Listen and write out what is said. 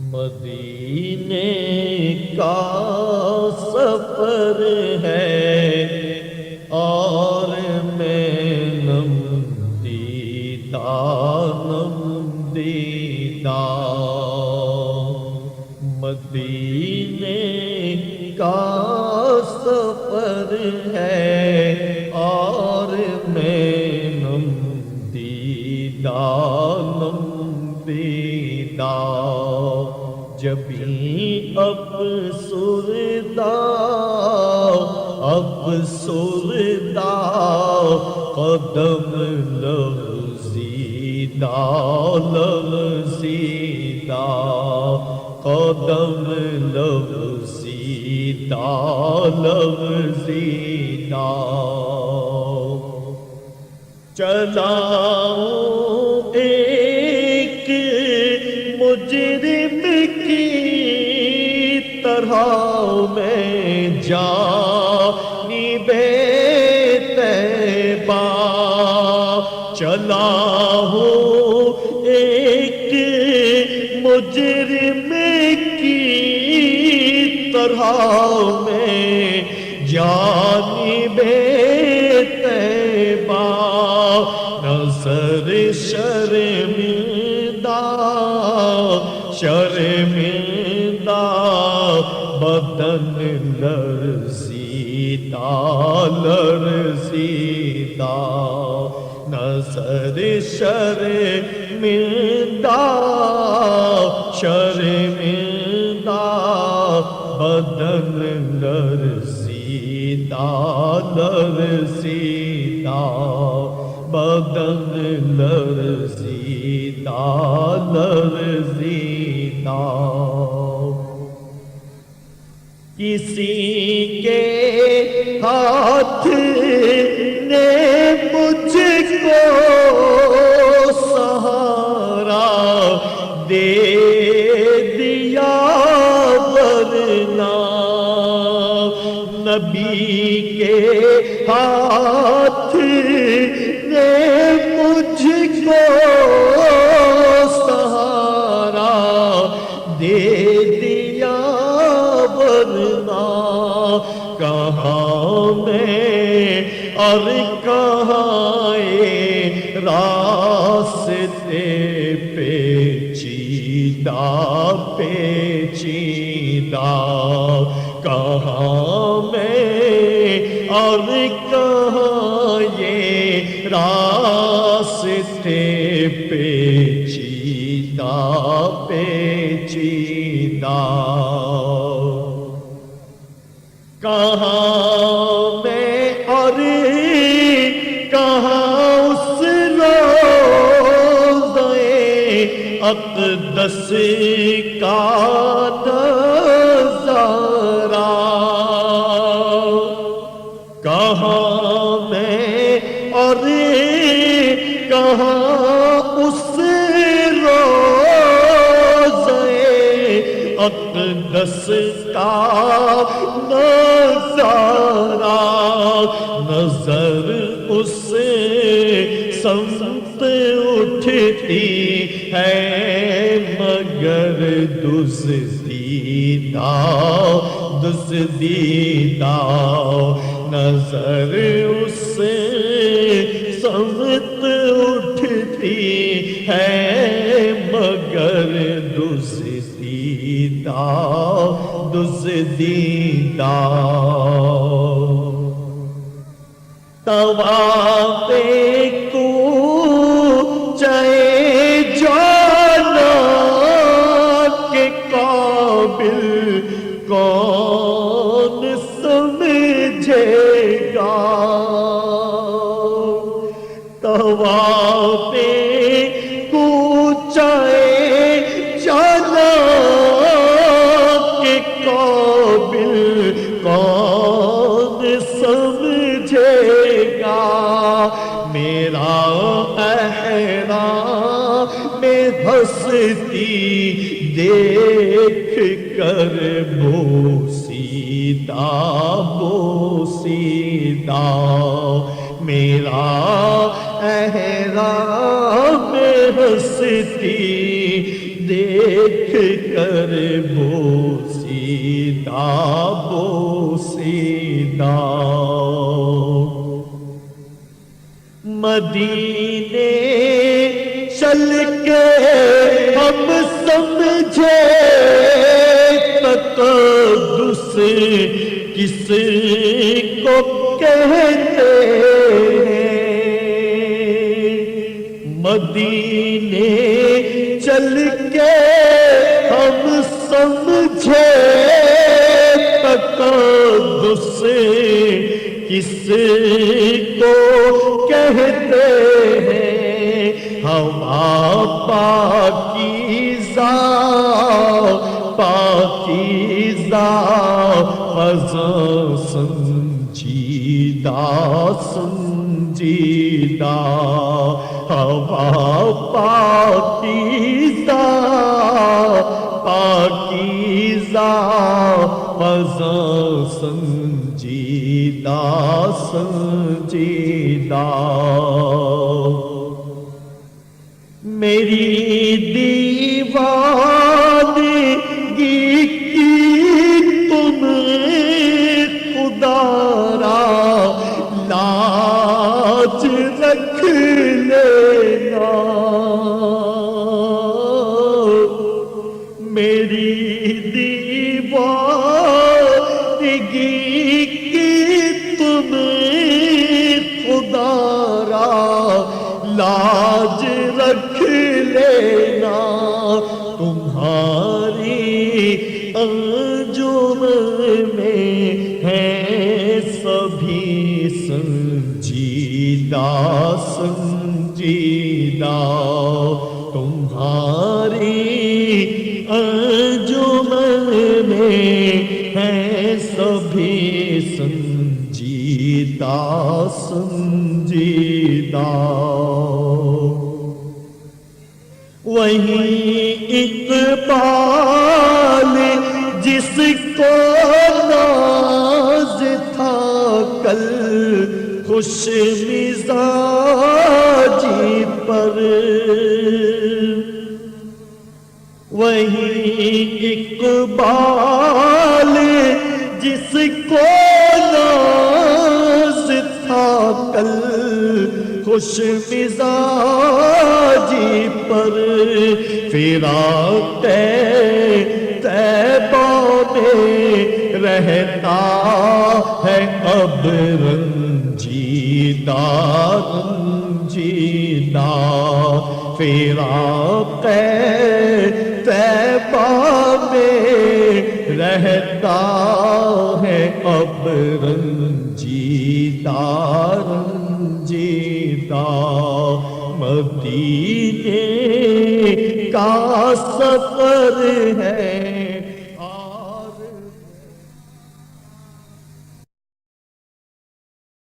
مدینے کا سفر ہے اور میں نم دیدہ مدینے کا سفر ہے اور میں نم دیدہ جبیں افسردہ قدم لغزیدہ قدم لغزیدہ چلاؤں ایک مجرم کی طرح میں جانب طیبہ چلاؤں ایک مجرم کی طرح میں جانب طیبہ نظر شرمندہ بدن لرزیدہ نظر شرمندہ بدن لرزیدہ بدن لرزیدہ کسی کے ہاتھ نے مجھ کو سہارا دے دیا ورنہ نبی کے ہاتھ نے مجھ کو سہارا دے دیا ورنہ کہاں میں اور کہاں راستے پیچیدہ کہاں میں اور کہاں یہ راستے پیچیدہ کہاں میں اور کہاں اس روضے اقدس کا نظارہ کہاں میں اور کہاں اس روضے اقدس کا نظارہ نظر اس سمت اٹھتی ہے مگر دزدیدہ نظر اس سمت اٹھتی ہے مگر دزدیدہ طواف کوچے جانا کے قابل کون سمجھے گا طواف کوچے جانا کے قابل کون سمجھے گا میرا احرام میں ہستی دیکھ کر بوسیدہ میرا احرام میں ہستی دیکھ کر بوسیدہ بوسیدہ مدینے چل کے ہم سمجھے تقدس کس کو کہتے ہیں مدینے چل کے ہم سمجھے تقدس کس کو کہتے ہیں ہوا پاکیزہ پاکیزہ فضا سنجیدہ سنجیدہ ہوا پاکیزہ پاکیزہ فضا سنجیدہ سنجیدہ میری دیوانگی کی تم خدا را لاج رکھ لینا میری دیوانگی کی تم خدا را لاج رکھ لینا تمہاری انجمن میں ہیں سبھی سنجیدہ سنجیدہ تمہاری انجمن میں ہیں سبھی سنجیدہ سنجیدہ وہی اقبال جس کو ناز تھا کل خوش مزاجی پر وہی اقبال جس کو ناز تھا کل خوش مزاجی پر فراق طیبہ میں رہتا ہے اب رنجیدہ رنجیدہ فراق طیبہ میں رہتا ہے اب رنجیدہ رنجیدہ مدینے کا سفر ہے